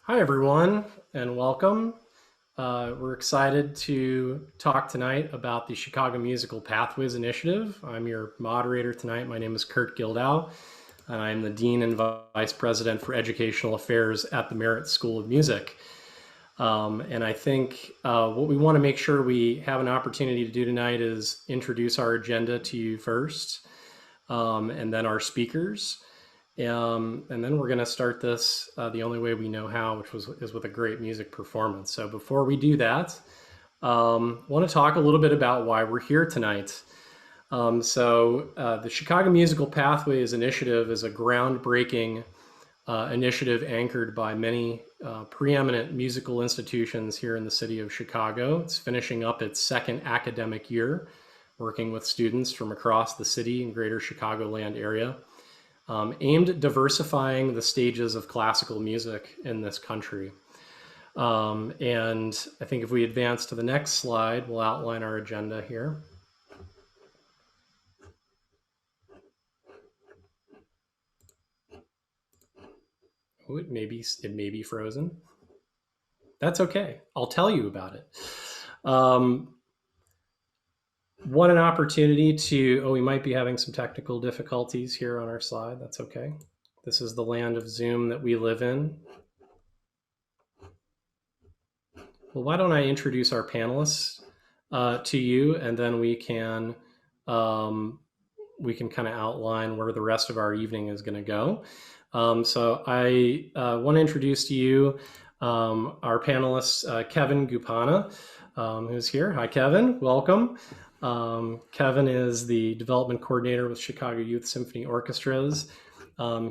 Hi, everyone, and welcome. We're excited to talk tonight about the Chicago Musical Pathways Initiative. I'm your moderator tonight. My name is Kurt Gildow, and I'm the Dean and Vice President for Educational Affairs at the Merritt School of Music. And I think what we want to make sure we have an opportunity to do tonight is introduce our agenda to you first, and then our speakers. And then we're going to start this the only way we know how, which is with a great music performance. So before we do that, I want to talk a little bit about why we're here tonight. The Chicago Musical Pathways Initiative is a groundbreaking initiative anchored by many preeminent musical institutions here in the city of Chicago. It's finishing up its second academic year, working with students from across the city and greater Chicagoland area. Aimed at diversifying the stages of classical music in this country. And I think if we advance to the next slide, we'll outline our agenda here. Oh, it may be frozen. That's okay. I'll tell you about it. What an opportunity to, we might be having some technical difficulties here on our slide. That's okay. This is the land of Zoom that we live in. Well, why don't I introduce our panelists to you, and then we can kind of outline where the rest of our evening is going to go. So I want to introduce to you our panelists, Kevin Gupana, who's here. Hi, Kevin. Welcome. Kevin is the development coordinator with Chicago Youth Symphony Orchestras.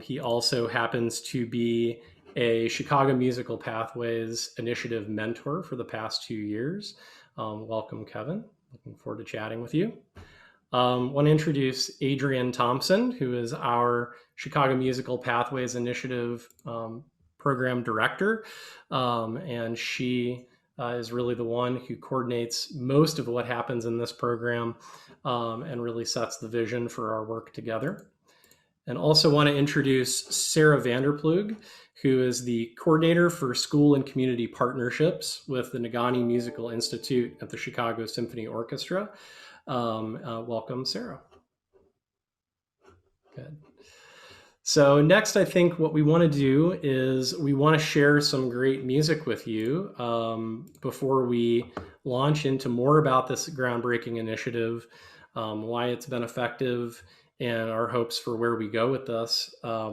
He also happens to be a Chicago Musical Pathways Initiative mentor for the past 2 years. Welcome, Kevin. Looking forward to chatting with you. Want to introduce Adrienne Thompson, who is our Chicago Musical Pathways Initiative program director. And she is really the one who coordinates most of what happens in this program and really sets the vision for our work together. And also want to introduce Sarah Vanderplug, who is the coordinator for school and community partnerships with the Nagani Musical Institute at the Chicago Symphony Orchestra. Welcome, Sarah. Good. So next, I think what we want to do is we want to share some great music with you before we launch into more about this groundbreaking initiative, why it's been effective, and our hopes for where we go with this. Let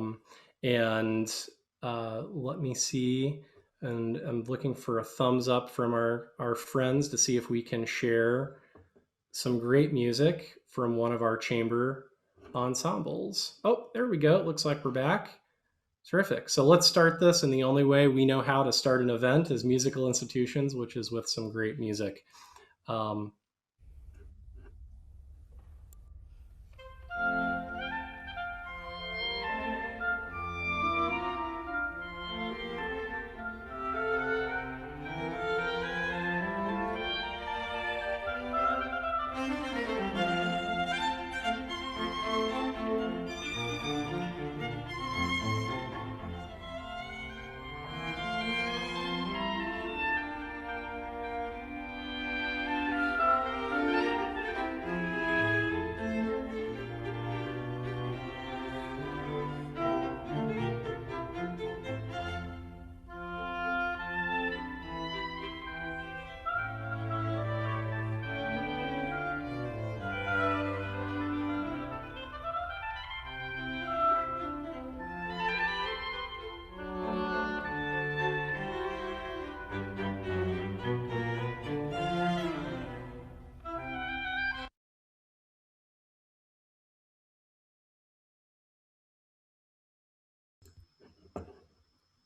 me see, and I'm looking for a thumbs up from our friends to see if we can share some great music from one of our chamber ensembles. Oh, there we go. It looks like we're back. Terrific. So let's start this. And the only way we know how to start an event is musical institutions, which is with some great music.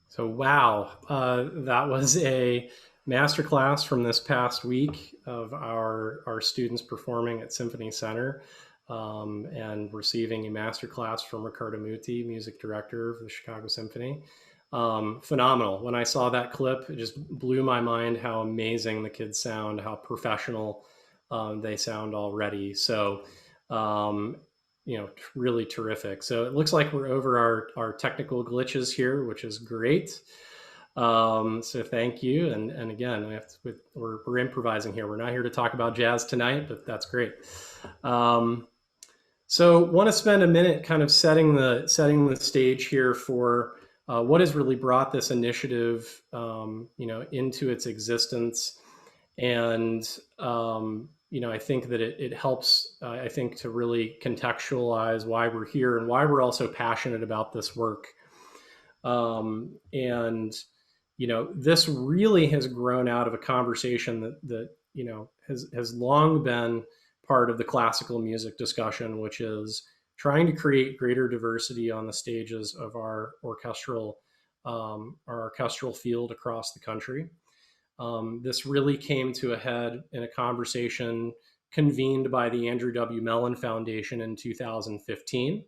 So, wow, that was a masterclass from this past week of our students performing at Symphony Center and receiving a masterclass from Riccardo Muti, music director of the Chicago Symphony. Phenomenal. When I saw that clip, it just blew my mind how amazing the kids sound, how professional they sound already. So, really terrific. So it looks like we're over our technical glitches here, which is great. So thank you. And again, we're improvising here. We're not here to talk about jazz tonight, but that's great. So want to spend a minute kind of setting the stage here for what has really brought this initiative, into its existence. And I think that it helps, I think, to really contextualize why we're here and why we're also passionate about this work. And this really has grown out of a conversation that has long been part of the classical music discussion, which is trying to create greater diversity on the stages of our orchestral field across the country. This really came to a head in a conversation convened by the Andrew W. Mellon Foundation in 2015,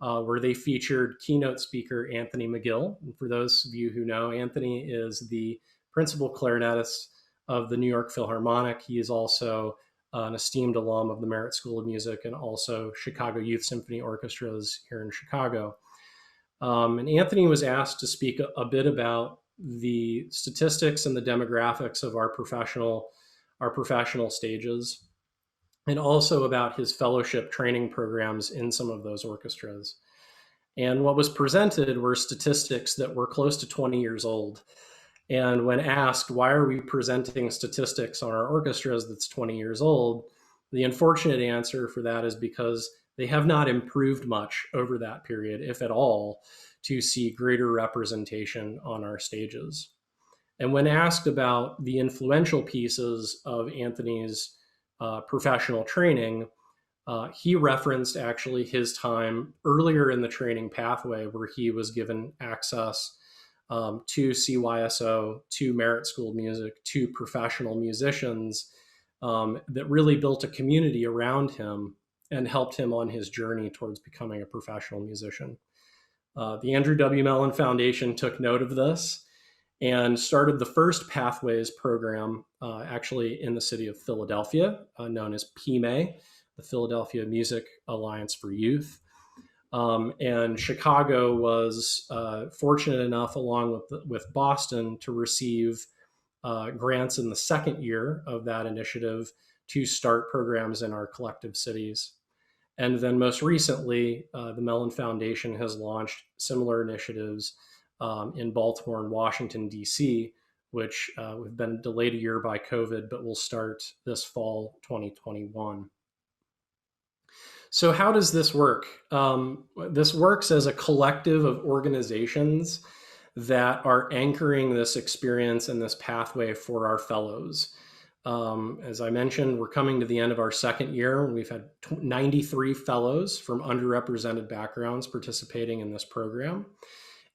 where they featured keynote speaker Anthony McGill. And for those of you who know, Anthony is the principal clarinetist of the New York Philharmonic. He is also an esteemed alum of the Merit School of Music and also Chicago Youth Symphony Orchestras here in Chicago. And Anthony was asked to speak a bit about the statistics and the demographics of our professional stages, and also about his fellowship training programs in some of those orchestras. And what was presented were statistics that were close to 20 years old. And when asked, why are we presenting statistics on our orchestras that's 20 years old? The unfortunate answer for that is because they have not improved much over that period, if at all, to see greater representation on our stages. And when asked about the influential pieces of Anthony's professional training, he referenced actually his time earlier in the training pathway where he was given access to CYSO, to Merit School of Music, to professional musicians that really built a community around him and helped him on his journey towards becoming a professional musician. The Andrew W. Mellon Foundation took note of this and started the first Pathways program actually in the city of Philadelphia, known as PMA, the Philadelphia Music Alliance for Youth. And Chicago was fortunate enough, along with Boston, to receive grants in the second year of that initiative to start programs in our collective cities. And then most recently, the Mellon Foundation has launched similar initiatives in Baltimore and Washington, D.C., which have been delayed a year by COVID, but will start this fall 2021. So how does this work? This works as a collective of organizations that are anchoring this experience and this pathway for our fellows. As I mentioned, we're coming to the end of our second year. We've had 93 fellows from underrepresented backgrounds participating in this program.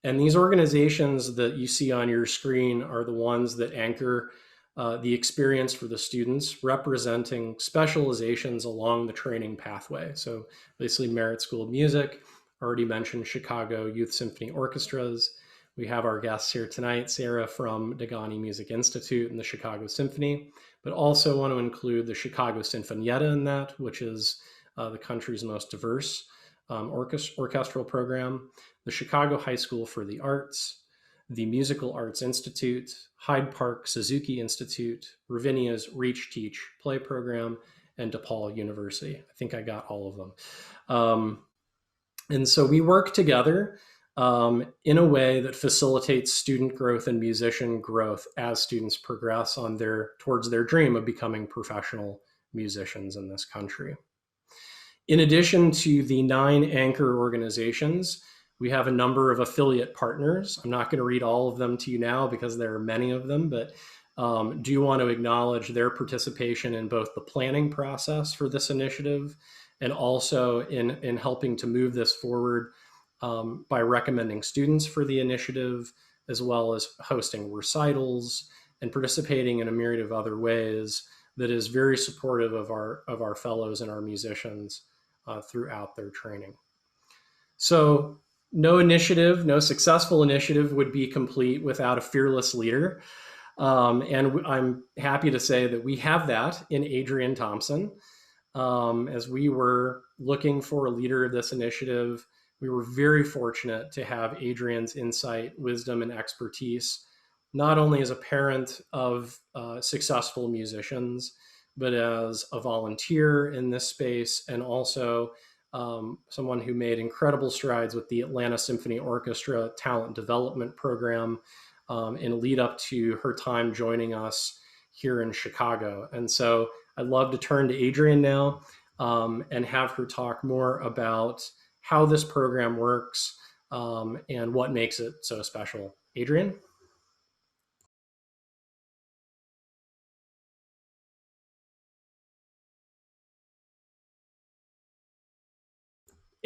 And these organizations that you see on your screen are the ones that anchor the experience for the students, representing specializations along the training pathway. So basically Merit School of Music, already mentioned Chicago Youth Symphony Orchestras. We have our guests here tonight, Sarah from Degani Music Institute and the Chicago Symphony, but also want to include the Chicago Sinfonietta in that, which is the country's most diverse orchestral program, the Chicago High School for the Arts, the Musical Arts Institute, Hyde Park Suzuki Institute, Ravinia's Reach Teach Play Program, and DePaul University. I think I got all of them. And so we work together in a way that facilitates student growth and musician growth as students progress towards their dream of becoming professional musicians in this country. In addition to the 9 anchor organizations, we have a number of affiliate partners. I'm not going to read all of them to you now because there are many of them, but do want to acknowledge their participation in both the planning process for this initiative and also in helping to move this forward by recommending students for the initiative, as well as hosting recitals and participating in a myriad of other ways that is very supportive of our fellows and our musicians throughout their training. So no successful initiative would be complete without a fearless leader. And I'm happy to say that we have that in Adrienne Thompson. As we were looking for a leader of this initiative, we were very fortunate to have Adrienne's insight, wisdom, and expertise not only as a parent of successful musicians, but as a volunteer in this space, and also someone who made incredible strides with the Atlanta Symphony Orchestra talent development program in lead up to her time joining us here in Chicago. And so I'd love to turn to Adrienne now and have her talk more about how this program works and what makes it so special. Adrienne?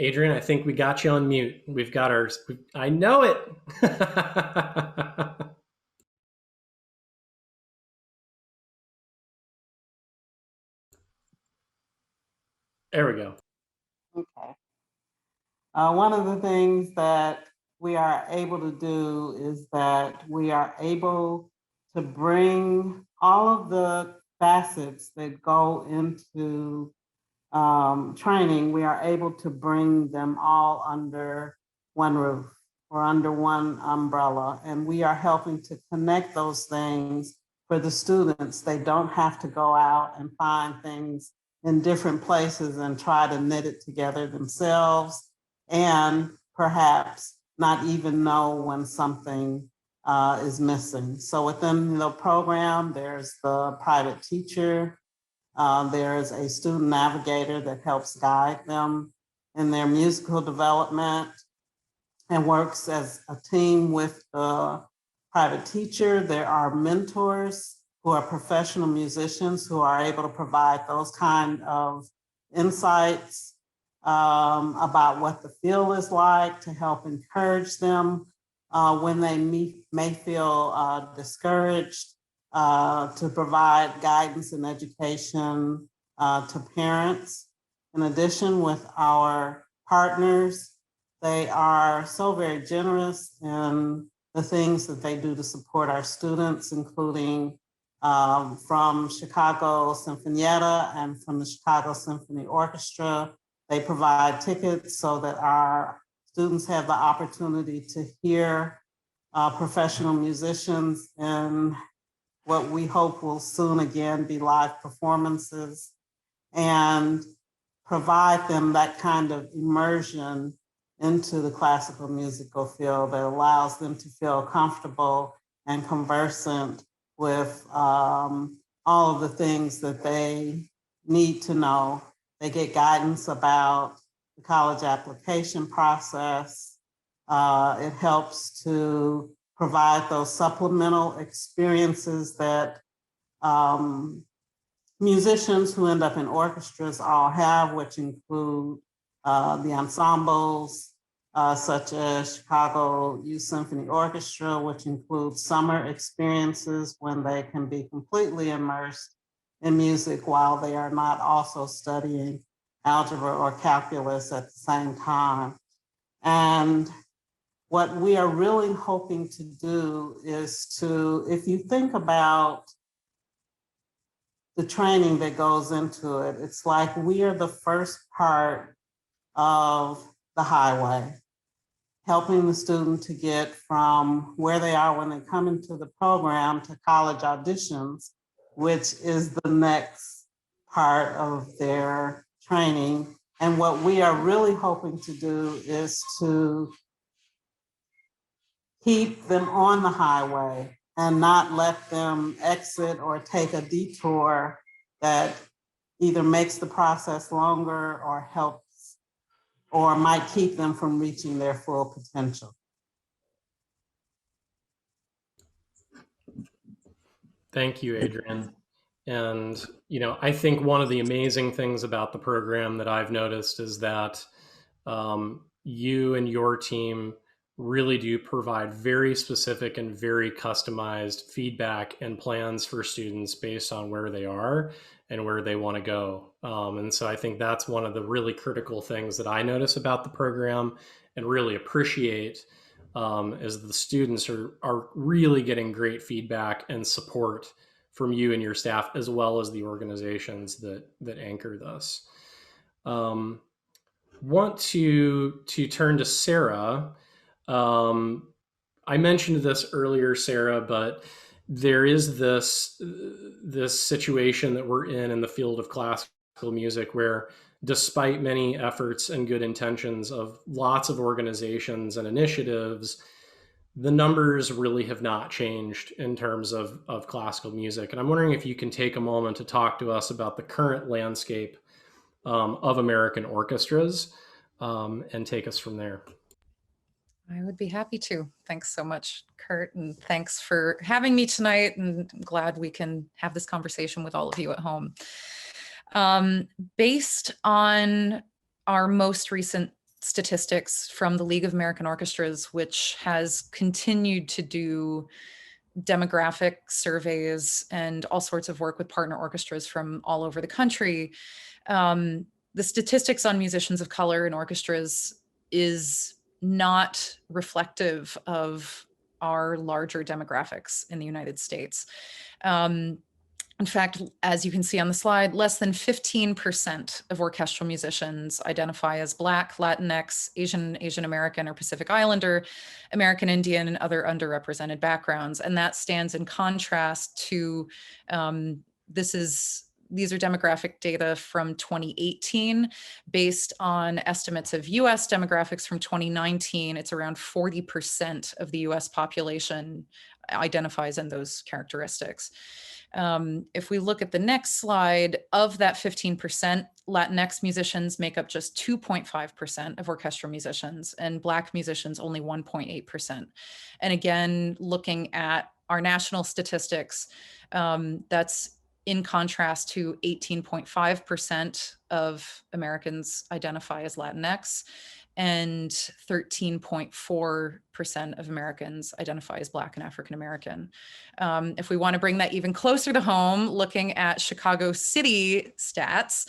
Adrienne, I think we got you on mute. We've got our, I know it. There we go. Okay. One of the things that we are able to do is that we are able to bring all of the facets that go into training, we are able to bring them all under one roof or under one umbrella. And we are helping to connect those things for the students. They don't have to go out and find things in different places and try to knit it together themselves, and perhaps not even know when something is missing. So within the program, there's the private teacher, there is a student navigator that helps guide them in their musical development and works as a team with the private teacher. There are mentors who are professional musicians who are able to provide those kind of insights about what the field is like to help encourage them when they may feel discouraged, to provide guidance and education to parents. In addition, with our partners, they are so very generous in the things that they do to support our students, including from Chicago Sinfonietta and from the Chicago Symphony Orchestra. They provide tickets so that our students have the opportunity to hear professional musicians in what we hope will soon again be live performances, and provide them that kind of immersion into the classical musical field that allows them to feel comfortable and conversant with all of the things that they need to know. They get guidance about the college application process. It helps to provide those supplemental experiences that musicians who end up in orchestras all have, which include the ensembles, such as Chicago Youth Symphony Orchestra, which includes summer experiences when they can be completely immersed in music while they are not also studying algebra or calculus at the same time. And what we are really hoping to do is to, if you think about the training that goes into it, it's like we are the first part of the highway, helping the student to get from where they are when they come into the program to college auditions, which is the next part of their training. And what we are really hoping to do is to keep them on the highway and not let them exit or take a detour that either makes the process longer or helps or might keep them from reaching their full potential. Thank you, Adrienne. And, I think one of the amazing things about the program that I've noticed is that you and your team really do provide very specific and very customized feedback and plans for students based on where they are and where they want to go. And so I think that's one of the really critical things that I notice about the program and really appreciate is the students are really getting great feedback and support from you and your staff, as well as the organizations that anchor this. Want to turn to Sarah. I mentioned this earlier, Sarah, but there is this situation that we're in the field of classical music where, despite many efforts and good intentions of lots of organizations and initiatives, the numbers really have not changed in terms of classical music. And I'm wondering if you can take a moment to talk to us about the current landscape of American orchestras, and take us from there. I would be happy to. Thanks so much, Kurt, and thanks for having me tonight. And I'm glad we can have this conversation with all of you at home. Based on our most recent statistics from the League of American Orchestras, which has continued to do demographic surveys and all sorts of work with partner orchestras from all over the country, the statistics on musicians of color in orchestras is not reflective of our larger demographics in the United States. In fact, as you can see on the slide, less than 15% of orchestral musicians identify as Black, Latinx, Asian American, or Pacific Islander, American Indian, and other underrepresented backgrounds. And that stands in contrast to, these are demographic data from 2018. Based on estimates of US demographics from 2019, it's around 40% of the US population identifies in those characteristics. If we look at the next slide, of that 15%, Latinx musicians make up just 2.5% of orchestral musicians, and Black musicians only 1.8%. And again, looking at our national statistics, that's in contrast to 18.5% of Americans identify as Latinx, and 13.4% of Americans identify as Black and African American. If we want to bring that even closer to home, looking at Chicago City stats,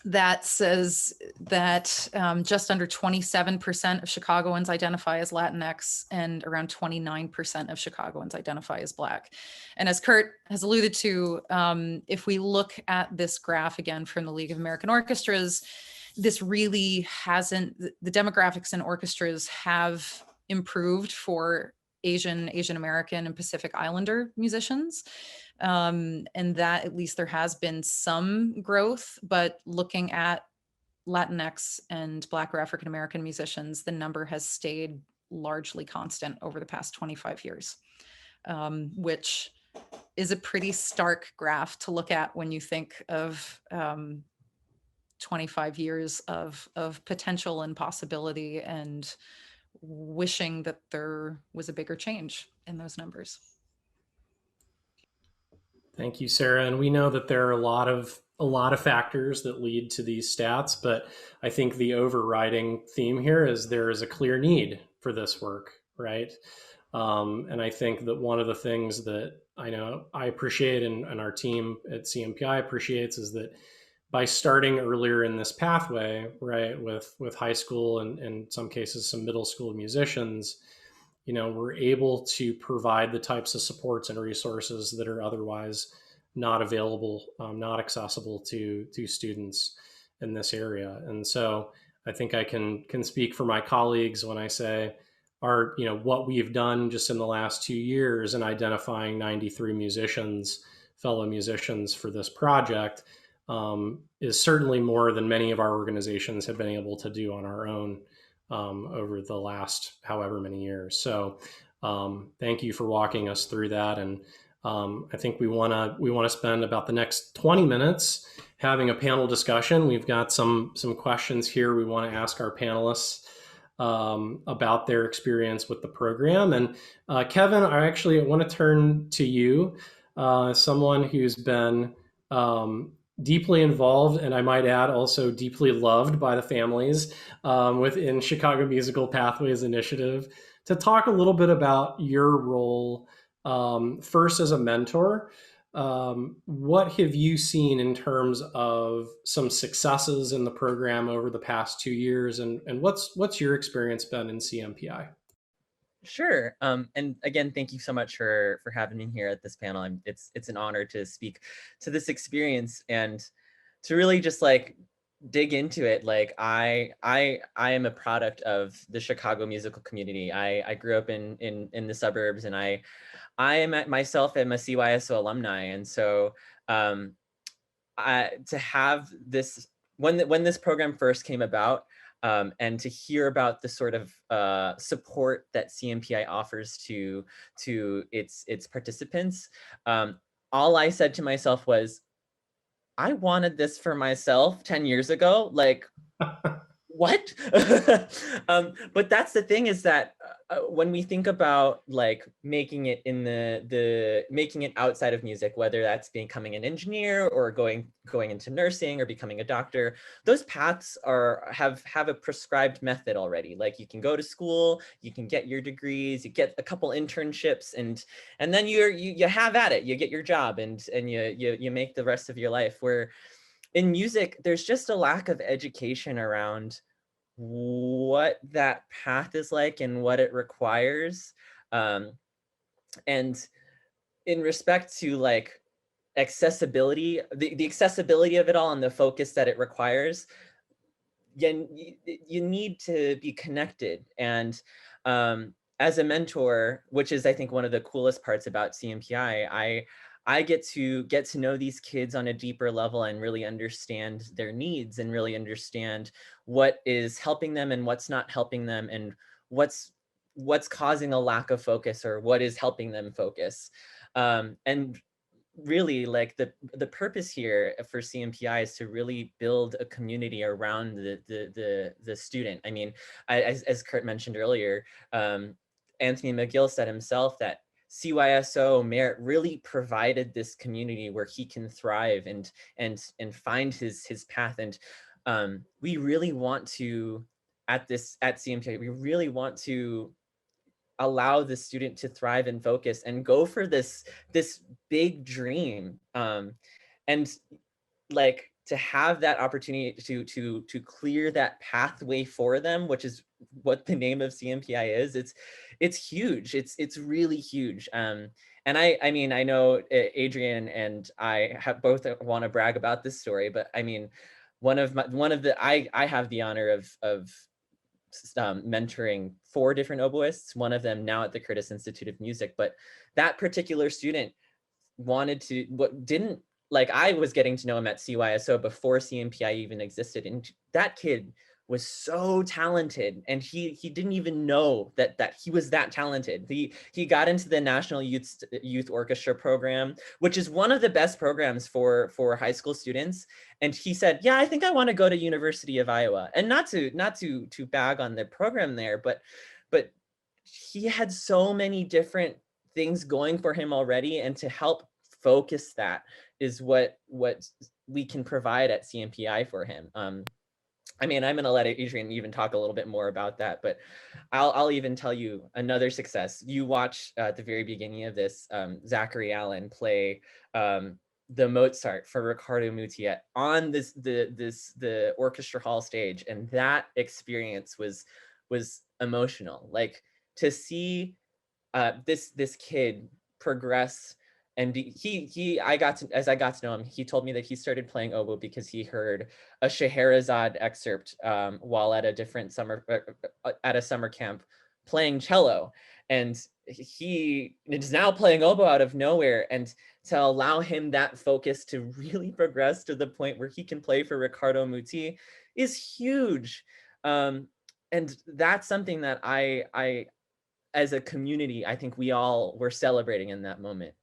that says that just under 27% of Chicagoans identify as Latinx, and around 29% of Chicagoans identify as Black. And as Kurt has alluded to, if we look at this graph again from the League of American Orchestras, this really hasn't, the demographics in orchestras have improved for Asian American, and Pacific Islander musicians. And that at least there has been some growth, but looking at Latinx and Black or African American musicians, the number has stayed largely constant over the past 25 years, which is a pretty stark graph to look at when you think of 25 years of potential and possibility, and wishing that there was a bigger change in those numbers. Thank you, Sarah. And we know that there are a lot of factors that lead to these stats, but I think the overriding theme here is there is a clear need for this work, right? And I think that one of the things that I know I appreciate, and our team at CMPI appreciates, is that by starting earlier in this pathway, right, with high school and in some cases some middle school musicians, we're able to provide the types of supports and resources that are otherwise not available, not accessible to students in this area. And so I think I can speak for my colleagues when I say what we've done just in the last 2 years in identifying 93 fellow musicians for this project, is certainly more than many of our organizations have been able to do on our own over the last however many years. So thank you for walking us through that. And I think we want to spend about the next 20 minutes having a panel discussion. We've got some questions here we want to ask our panelists about their experience with the program. And Kevin, I want to turn to you, someone who's been deeply involved, and I might add also deeply loved by the families within Chicago Musical Pathways Initiative, to talk a little bit about your role, first as a mentor. What have you seen in terms of some successes in the program over the past 2 years, and what's your experience been in CMPI? Sure. And again, thank you so much for having me here at this panel. It's an honor to speak to this experience and to really just dig into it, like I am a product of the Chicago musical community. I grew up in the suburbs, and I myself am a CYSO alumni, and so um, to have this, when this program first came about, and to hear about the sort of support that CMPI offers to its participants, all I said to myself was, I wanted this for myself 10 years ago. Like, what? But that's the thing, is that when we think about like making it in making it outside of music, whether that's becoming an engineer or going into nursing or becoming a doctor, those paths have a prescribed method already. Like, you can go to school, you can get your degrees, you get a couple internships, and then you have at it, you get your job, and you make the rest of your life. Where in music, there's just a lack of education around what that path is like and what it requires. And in respect to like accessibility, the accessibility of it all and the focus that it requires, you need to be connected. And as a mentor, which is I think one of the coolest parts about CMPI, I get to know these kids on a deeper level and really understand their needs, and really understand what is helping them and what's not helping them, and what's causing a lack of focus, or what is helping them focus. And really, like, the purpose here for CMPI is to really build a community around the student. I mean, as Kurt mentioned earlier, Anthony McGill said himself that CYSO Merit really provided this community where he can thrive and find his path. And we really want to, at CMPI, we really want to allow the student to thrive and focus and go for this big dream, and like to have that opportunity to clear that pathway for them, which is what the name of CMPI is. It's huge. It's really huge. And I mean, I know Adrian and I have both want to brag about this story, but I mean, I have the honor of mentoring 4 different oboists, one of them now at the Curtis Institute of Music. But that particular student didn't, like, I was getting to know him at CYSO before CMPI even existed. And that kid was so talented, and he didn't even know that he was that talented. He got into the National Youth Orchestra program, which is one of the best programs for high school students. And he said, yeah, I think I want to go to University of Iowa. And not to bag on the program there, but he had so many different things going for him already. And to help focus that is what we can provide at CMPI for him. I mean, I'm going to let Adrian even talk a little bit more about that, but I'll even tell you another success. You watch at the very beginning of this, Zachary Allen play the Mozart for Riccardo Muti on the orchestra hall stage, and that experience was emotional. Like, to see this kid progress. And as I got to know him, he told me that he started playing oboe because he heard a Scheherazade excerpt while at a summer camp playing cello, and he is now playing oboe out of nowhere. And to allow him that focus to really progress to the point where he can play for Riccardo Muti is huge. And that's something that I as a community, I think we all were celebrating in that moment.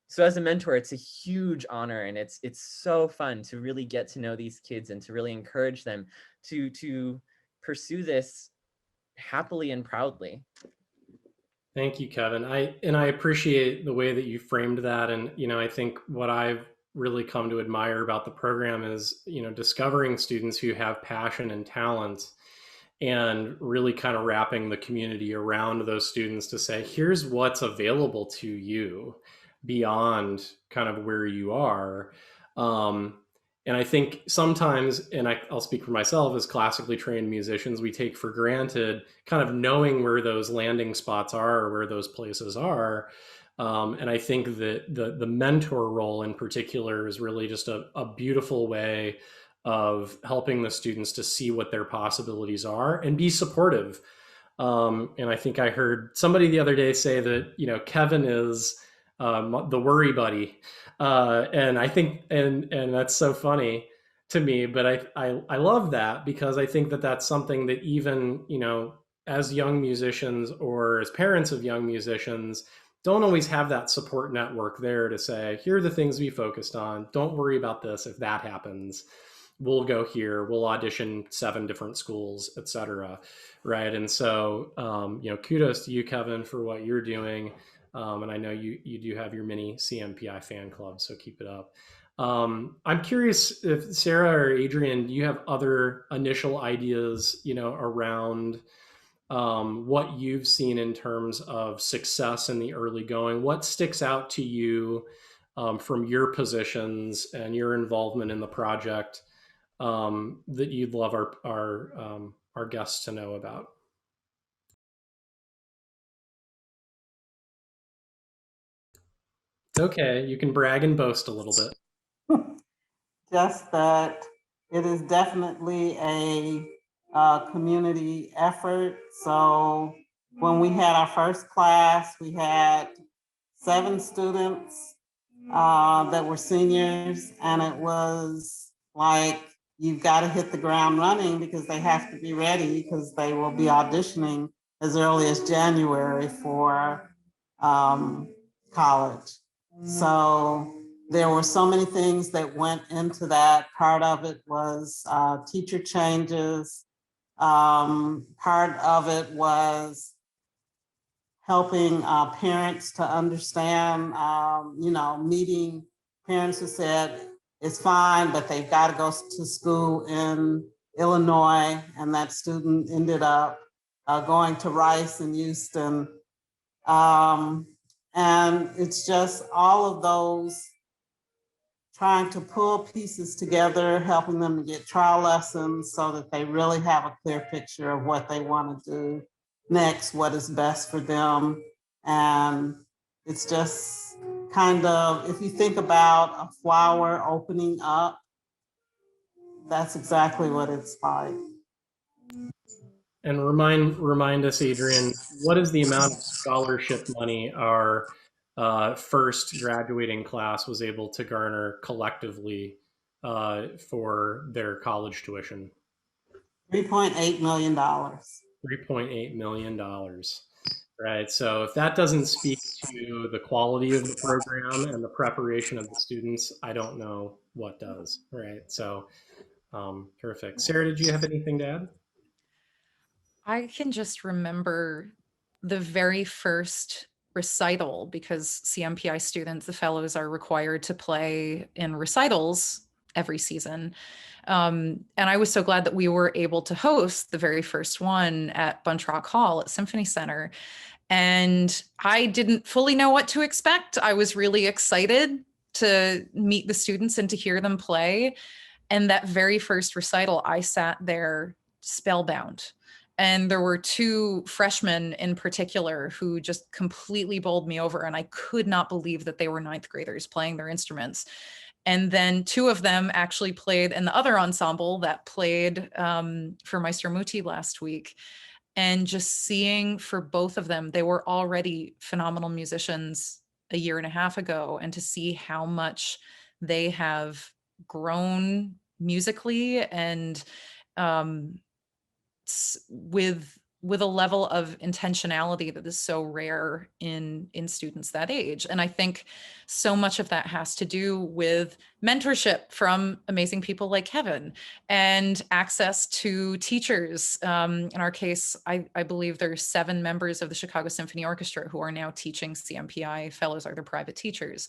So as a mentor, it's a huge honor, and it's so fun to really get to know these kids and to really encourage them to pursue this happily and proudly. Thank you, Kevin. I appreciate the way that you framed that. And, I think what I've really come to admire about the program is, discovering students who have passion and talent, and really kind of wrapping the community around those students to say, here's what's available to you beyond kind of where you are. And I think sometimes, and I'll speak for myself, as classically trained musicians, we take for granted kind of knowing where those landing spots are, or where those places are. And I think that the mentor role in particular is really just a beautiful way of helping the students to see what their possibilities are and be supportive. And I think I heard somebody the other day say that, you know, Kevin is the worry buddy. And I think, and that's so funny to me, but I love that, because I think that that's something that even, you know, as young musicians or as parents of young musicians, don't always have that support network there to say, here are the things we focused on. Don't worry about this. If that happens, we'll go here, we'll audition 7 different schools, etc. Right. And so, you know, kudos to you, Kevin, for what you're doing. And I know you do have your mini CMPI fan club, so keep it up. I'm curious if Sarah or Adrian, do you have other initial ideas, you know, around what you've seen in terms of success in the early going? What sticks out to you from your positions and your involvement in the project that you'd love our guests to know about? It's okay. You can brag and boast a little bit. Just that it is definitely a community effort. So when we had our first class, we had 7 students that were seniors, and it was like, you've got to hit the ground running because they have to be ready, because they will be auditioning as early as January for college. So there were so many things that went into that. Part of it was teacher changes. Part of it was helping parents to understand, you know, meeting parents who said it's fine, but they've got to go to school in Illinois. And that student ended up going to Rice in Houston. And it's just all of those, trying to pull pieces together, helping them to get trial lessons so that they really have a clear picture of what they want to do next, what is best for them. And it's just kind of, if you think about a flower opening up, that's exactly what it's like. And remind us, Adrian, what is the amount of scholarship money our first graduating class was able to garner collectively for their college tuition? $3.8 million. $3.8 million. Right. So if that doesn't speak to the quality of the program and the preparation of the students, I don't know what does. Right. So terrific. Sarah, did you have anything to add? I can just remember the very first recital, because CMPI students, the fellows, are required to play in recitals every season. And I was so glad that we were able to host the very first one at Bunch Rock Hall at Symphony Center. And I didn't fully know what to expect. I was really excited to meet the students and to hear them play. And that very first recital, I sat there spellbound. And there were 2 freshmen in particular who just completely bowled me over. And I could not believe that they were 9th graders playing their instruments. And then 2 of them actually played in the other ensemble that played for Maestro Muti last week. And just seeing for both of them, they were already phenomenal musicians a year and a half ago. And to see how much they have grown musically and um, with a level of intentionality that is so rare in students that age. And I think so much of that has to do with mentorship from amazing people like Kevin and access to teachers. In our case, I believe there's 7 members of the Chicago Symphony Orchestra who are now teaching CMPI fellows, are their private teachers.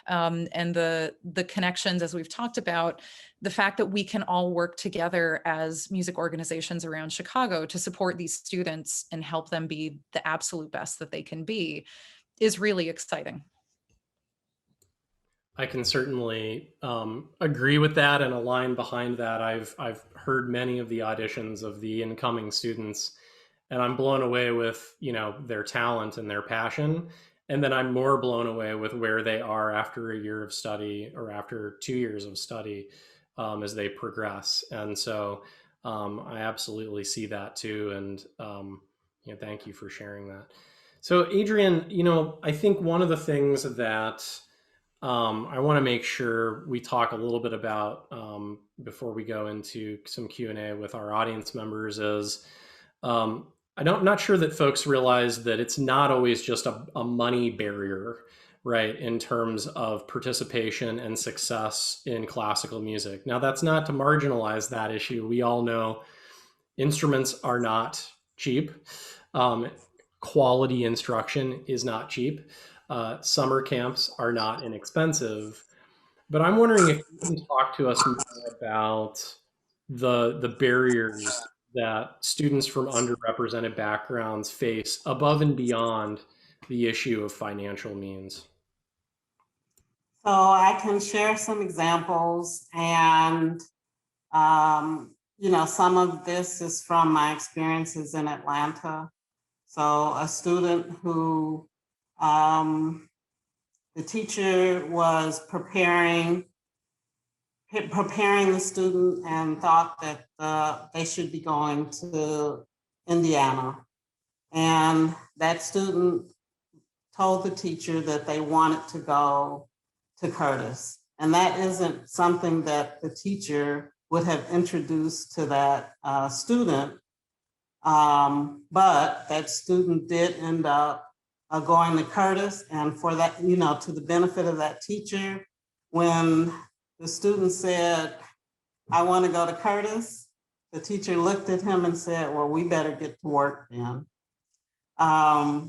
And the connections, as we've talked about, the fact that we can all work together as music organizations around Chicago to support these students and help them be the absolute best that they can be is really exciting. I can certainly agree with that and align behind that. I've heard many of the auditions of the incoming students, and I'm blown away with, you know, their talent and their passion. And then I'm more blown away with where they are after a year of study or after 2 years of study. as they progress. And so I absolutely see that too. And thank you for sharing that. So Adrian, I think one of the things that I want to make sure we talk a little bit about before we go into some Q&A with our audience members is I'm not sure that folks realize that it's not always just a money barrier, right, in terms of participation and success in classical music. Now, that's not to marginalize that issue. We all know instruments are not cheap. Quality instruction is not cheap. Summer camps are not inexpensive. But I'm wondering if you can talk to us more about the barriers that students from underrepresented backgrounds face above and beyond the issue of financial means. So I can share some examples, and some of this is from my experiences in Atlanta. So a student who the teacher was preparing the student and thought that they should be going to Indiana. And that student told the teacher that they wanted to go to Curtis. And that isn't something that the teacher would have introduced to that student. But that student did end up going to Curtis. And for that, to the benefit of that teacher, when the student said, I want to go to Curtis, the teacher looked at him and said, well, we better get to work then.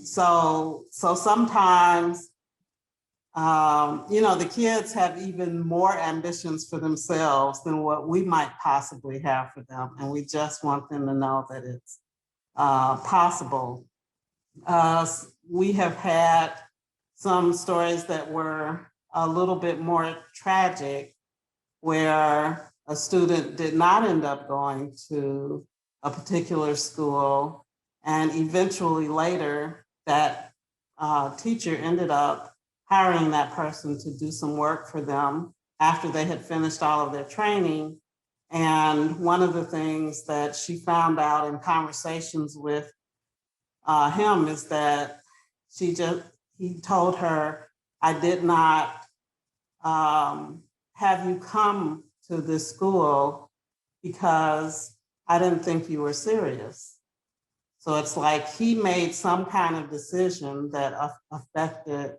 So sometimes, the kids have even more ambitions for themselves than what we might possibly have for them. And we just want them to know that it's possible. We have had some stories that were a little bit more tragic, where a student did not end up going to a particular school, and eventually later that teacher ended up hiring that person to do some work for them after they had finished all of their training. And one of the things that she found out in conversations with him is that he told her, I did not have you come to this school because I didn't think you were serious. So it's like he made some kind of decision that affected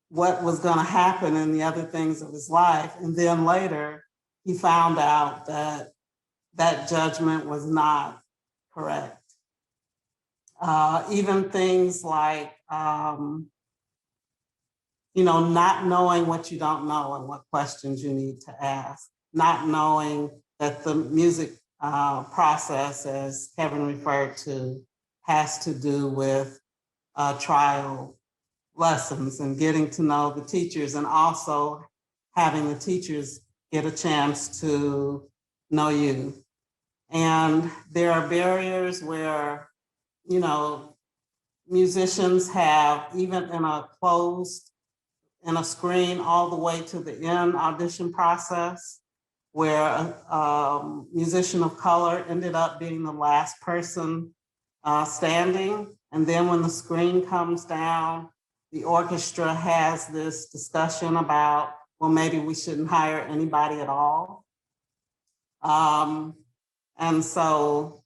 what was going to happen in the other things of his life. And then later, he found out that that judgment was not correct. Even things like, not knowing what you don't know and what questions you need to ask, not knowing that the music process, as Kevin referred to, has to do with trial lessons and getting to know the teachers, and also having the teachers get a chance to know you. And there are barriers where, musicians have, even in a screen all the way to the end audition process, where a musician of color ended up being the last person standing. And then when the screen comes down, the orchestra has this discussion about, well, maybe we shouldn't hire anybody at all. And so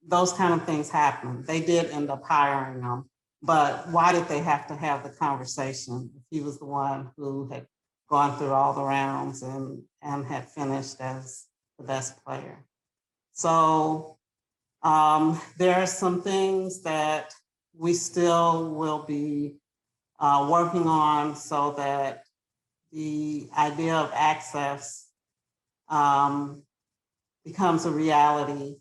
those kind of things happen. They did end up hiring them, but why did they have to have the conversation if he was the one who had gone through all the rounds and had finished as the best player? So there are some things that we still will be working on so that the idea of access becomes a reality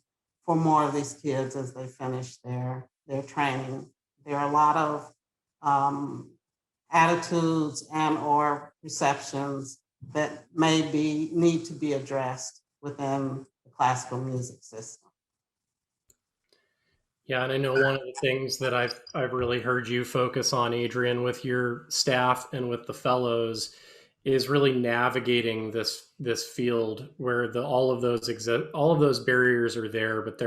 for more of these kids as they finish their training. There are a lot of attitudes and or perceptions that need to be addressed within the classical music system. Yeah, and I know one of the things that I've really heard you focus on, Adrian, with your staff and with the fellows is really navigating this field where all of those barriers are there, but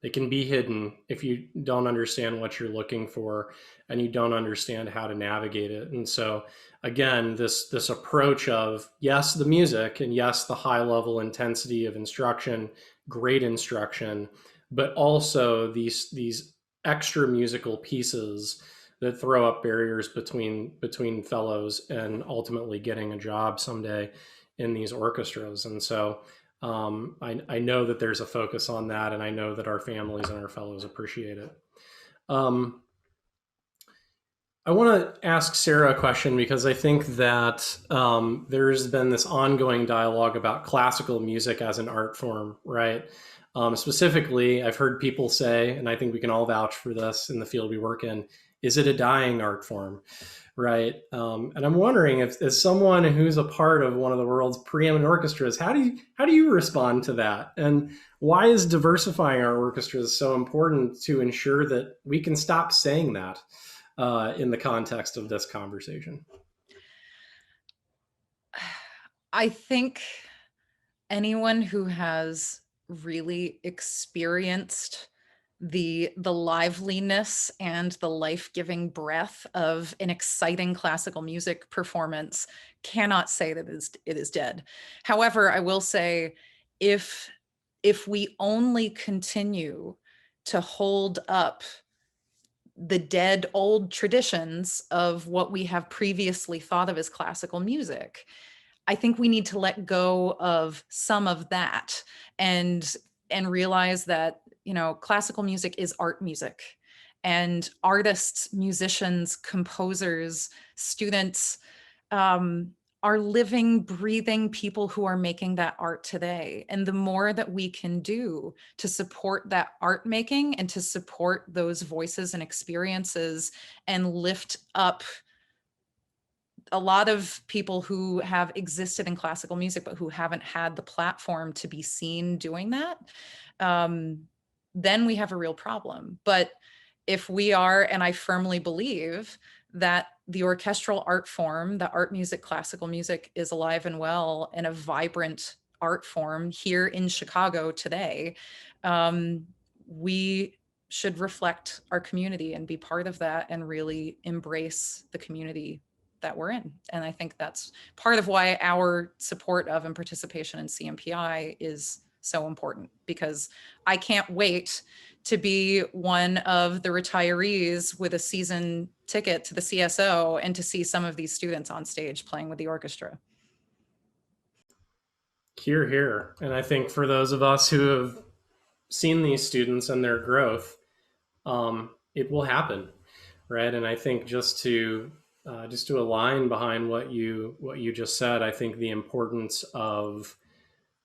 they can be hidden if you don't understand what you're looking for and you don't understand how to navigate it. And so again, this approach of, yes, the music, and yes, the high level intensity of instruction, great instruction, but also these extra musical pieces that throw up barriers between fellows and ultimately getting a job someday in these orchestras. And so I know that there's a focus on that, and I know that our families and our fellows appreciate it. I want to ask Sarah a question, because I think that there's been this ongoing dialogue about classical music as an art form, right? Specifically, I've heard people say, and I think we can all vouch for this in the field we work in, is it a dying art form, right? And I'm wondering, if, as someone who's a part of one of the world's preeminent orchestras, how do you respond to that? And why is diversifying our orchestras so important to ensure that we can stop saying that in the context of this conversation? I think anyone who has really experienced the liveliness and the life-giving breath of an exciting classical music performance cannot say that it is dead. However, I will say, if we only continue to hold up the dead old traditions of what we have previously thought of as classical music, I think we need to let go of some of that and realize that, you know, classical music is art music, and artists, musicians, composers, students are living, breathing people who are making that art today. And the more that we can do to support that art making and to support those voices and experiences and lift up a lot of people who have existed in classical music, but who haven't had the platform to be seen doing that, then we have a real problem. But if we are, and I firmly believe that the orchestral art form, the art music, classical music, is alive and well and a vibrant art form here in Chicago today, we should reflect our community and be part of that and really embrace the community that we're in. And I think that's part of why our support of and participation in CMPI is so important, because I can't wait to be one of the retirees with a season ticket to the CSO and to see some of these students on stage playing with the orchestra. Hear, hear. And I think for those of us who have seen these students and their growth, it will happen, right? And I think just to align behind what you just said, I think the importance of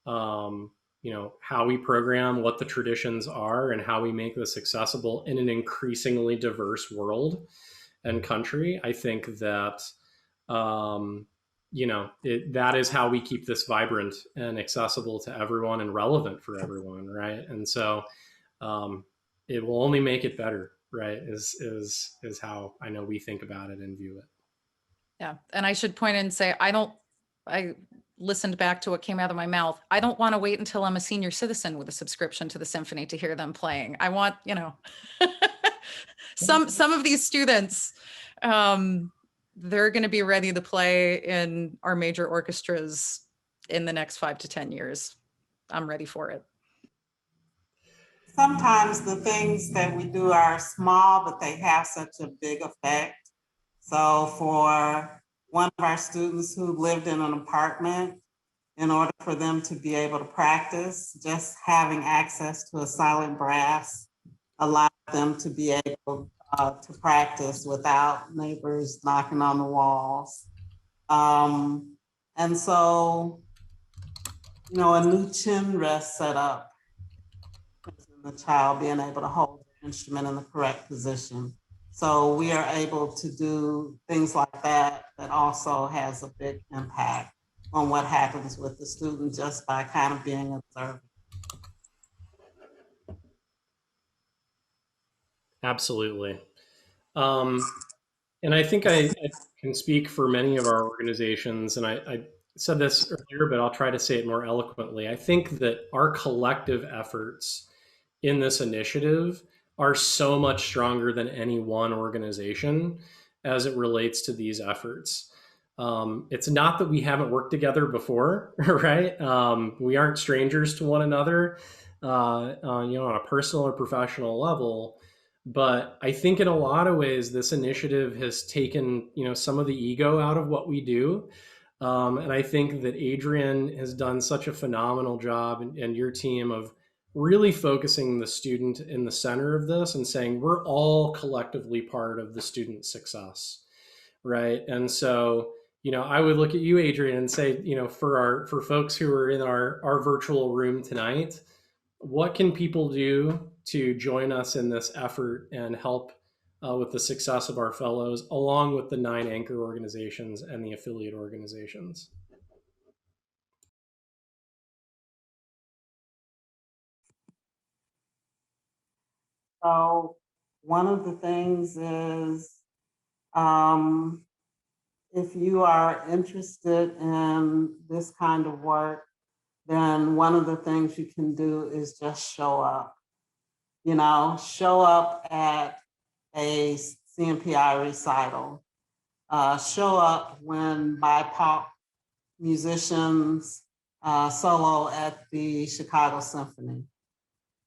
how we program, what the traditions are, and how we make this accessible in an increasingly diverse world and country. I think that that is how we keep this vibrant and accessible to everyone and relevant for everyone, right? And so it will only make it better, right? Is how I know we think about it and view it. Yeah, and I should point in and say, I listened back to what came out of my mouth. I don't want to wait until I'm a senior citizen with a subscription to the symphony to hear them playing. I want, some of these students, they're going to be ready to play in our major orchestras in the next 5 to 10 years. I'm ready for it. Sometimes the things that we do are small, but they have such a big effect. So for one of our students who lived in an apartment, in order for them to be able to practice, just having access to a silent brass allowed them to be able to practice without neighbors knocking on the walls. And so, a new chin rest set up, the child being able to hold the instrument in the correct position. So we are able to do things like that also has a big impact on what happens with the student just by kind of being observant. Absolutely. And I think I can speak for many of our organizations, and I said this earlier, but I'll try to say it more eloquently. I think that our collective efforts in this initiative are so much stronger than any one organization as it relates to these efforts. It's not that we haven't worked together before, right? We aren't strangers to one another, on a personal or professional level. But I think in a lot of ways, this initiative has taken, some of the ego out of what we do. And I think that Adrian has done such a phenomenal job, and your team, of really focusing the student in the center of this and saying we're all collectively part of the student's success, right? And so, I would look at you, Adrian, and say, for folks who are in our virtual room tonight, what can people do to join us in this effort and help with the success of our fellows, along with the 9 anchor organizations and the affiliate organizations? So one of the things is, um, if you are interested in this kind of work, then one of the things you can do is just show up. Show up at a CMPI recital. Show up when BIPOC musicians solo at the Chicago Symphony.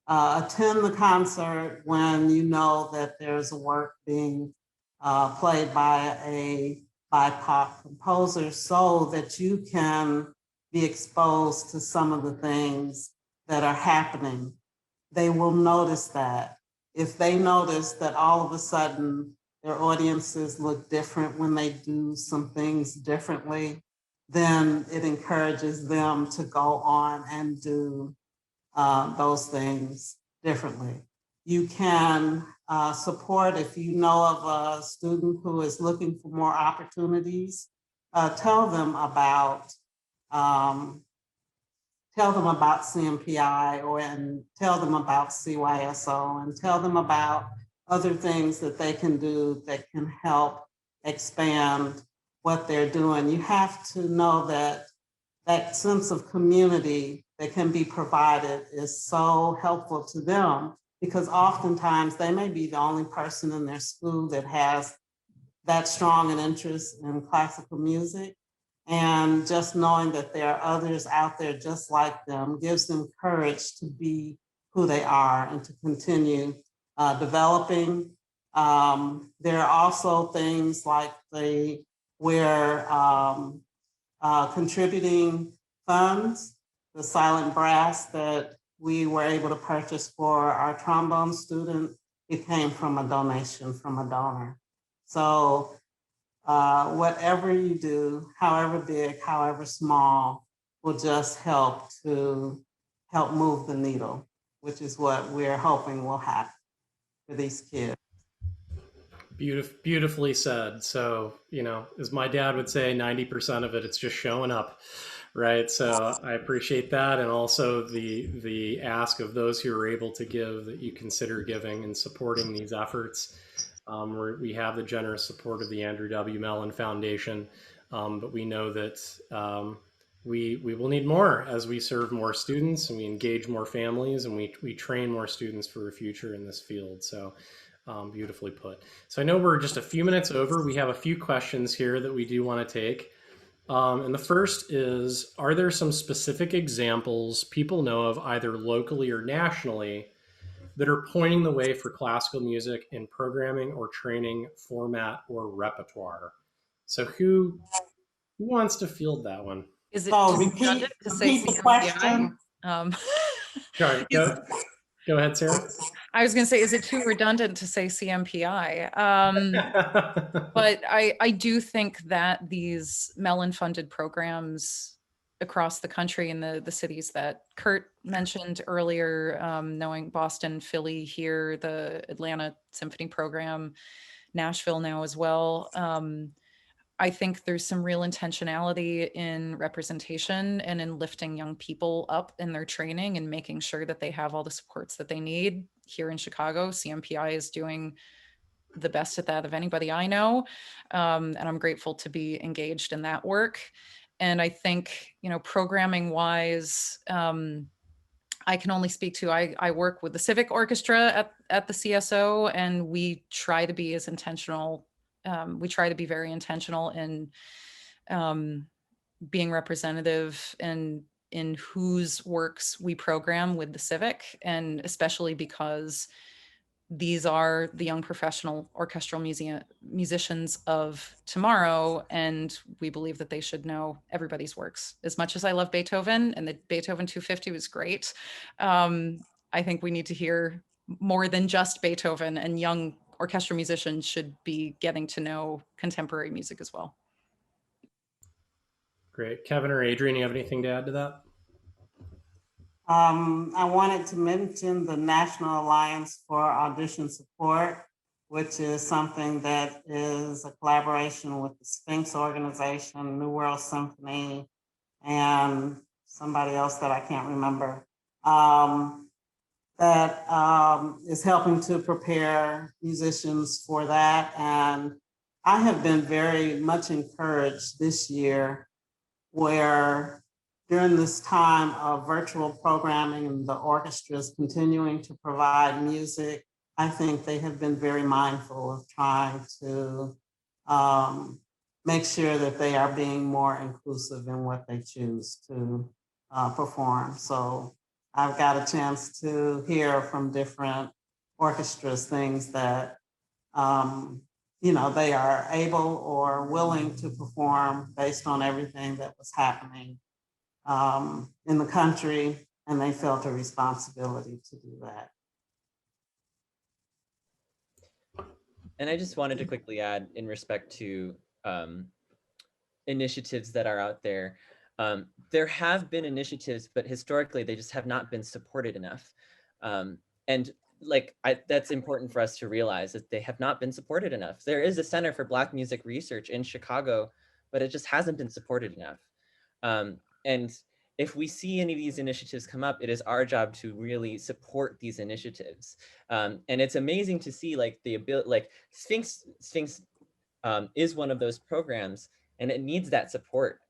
Attend the concert when you know that there's a work being played by a BIPOC composer, so that you can be exposed to some of the things that are happening. They will notice that. If they notice that all of a sudden their audiences look different when they do some things differently, then it encourages them to go on and do those things differently. You can support, if you know of a student who is looking for more opportunities, tell them about CMPI, and tell them about CYSO, and tell them about other things that they can do that can help expand what they're doing. You have to know that that sense of community that can be provided is so helpful to them, because oftentimes they may be the only person in their school that has that strong an interest in classical music. And just knowing that there are others out there just like them gives them courage to be who they are and to continue developing. There are also things like contributing funds, the silent brass that we were able to purchase for our trombone student, it came from a donation from a donor. So whatever you do, however big, however small, will just help move the needle, which is what we're hoping will happen for these kids. Beautifully said. So, as my dad would say, 90% of it's just showing up, right? So I appreciate that. And also the ask of those who are able to give, that you consider giving and supporting these efforts. We have the generous support of the Andrew W. Mellon Foundation, but we know that we will need more as we serve more students and we engage more families and we train more students for a future in this field. So beautifully put. So I know we're just a few minutes over. We have a few questions here that we do want to take. And the first is, are there some specific examples people know of, either locally or nationally, that are pointing the way for classical music in programming or training format or repertoire? So who wants to field that one? Is it So too redundant to say repeat the CMPI? question. Sorry, go ahead, Sarah. I was going to say, is it too redundant to say CMPI? But I do think that these Mellon-funded programs across the country in the cities that Kurt mentioned earlier, knowing Boston, Philly here, the Atlanta Symphony Program, Nashville now as well. I think there's some real intentionality in representation and in lifting young people up in their training and making sure that they have all the supports that they need. Here in Chicago, CMPI is doing the best at that of anybody I know. And I'm grateful to be engaged in that work. And I think, programming wise, I can only speak to, I work with the civic orchestra at the CSO, and we try to be as intentional. We try to be very intentional in being representative and in whose works we program with the civic, and especially because these are the young professional orchestral musicians of tomorrow, and we believe that they should know everybody's works. As much as I love Beethoven, and the Beethoven 250 was great, I think we need to hear more than just Beethoven, and young orchestral musicians should be getting to know contemporary music as well. Great. Kevin or Adrian, you have anything to add to that? I wanted to mention the National Alliance for Audition Support, which is something that is a collaboration with the Sphinx organization, New World Symphony, and somebody else that I can't remember, that is helping to prepare musicians for that. And I have been very much encouraged this year, where during this time of virtual programming and the orchestras continuing to provide music, I think they have been very mindful of trying to make sure that they are being more inclusive in what they choose to perform. So I've got a chance to hear from different orchestras things that they are able or willing to perform based on everything that was happening in the country, and they felt a responsibility to do that. And I just wanted to quickly add in respect to initiatives that are out there. There have been initiatives, but historically they just have not been supported enough. And that's important for us to realize, that they have not been supported enough. There is a Center for Black Music Research in Chicago, but it just hasn't been supported enough. And if we see any of these initiatives come up, it is our job to really support these initiatives. And it's amazing to see the ability, Sphinx is one of those programs, and it needs that support.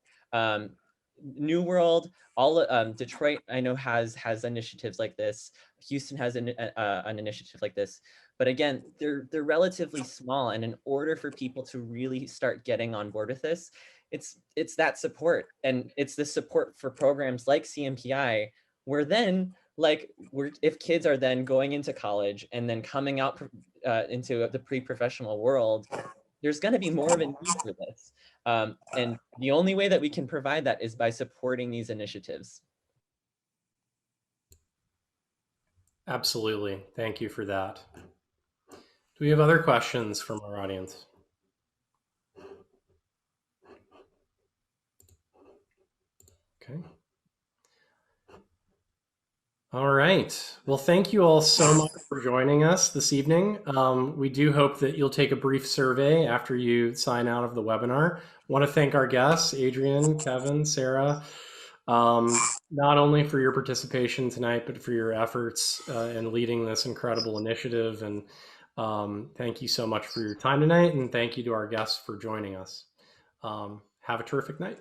New World, Detroit, I know has initiatives like this. Houston has an initiative like this, but again, they're relatively small. And in order for people to really start getting on board with this, it's that support, and it's the support for programs like CMPI, where then if kids are then going into college and then coming out into the pre-professional world, there's going to be more of a need for this. And the only way that we can provide that is by supporting these initiatives. Absolutely. Thank you for that. Do we have other questions from our audience? Okay. All right. Well, thank you all so much for joining us this evening. We do hope that you'll take a brief survey after you sign out of the webinar. I want to thank our guests, Adrian, Kevin, Sarah, not only for your participation tonight, but for your efforts in leading this incredible initiative. And thank you so much for your time tonight. And thank you to our guests for joining us. Have a terrific night.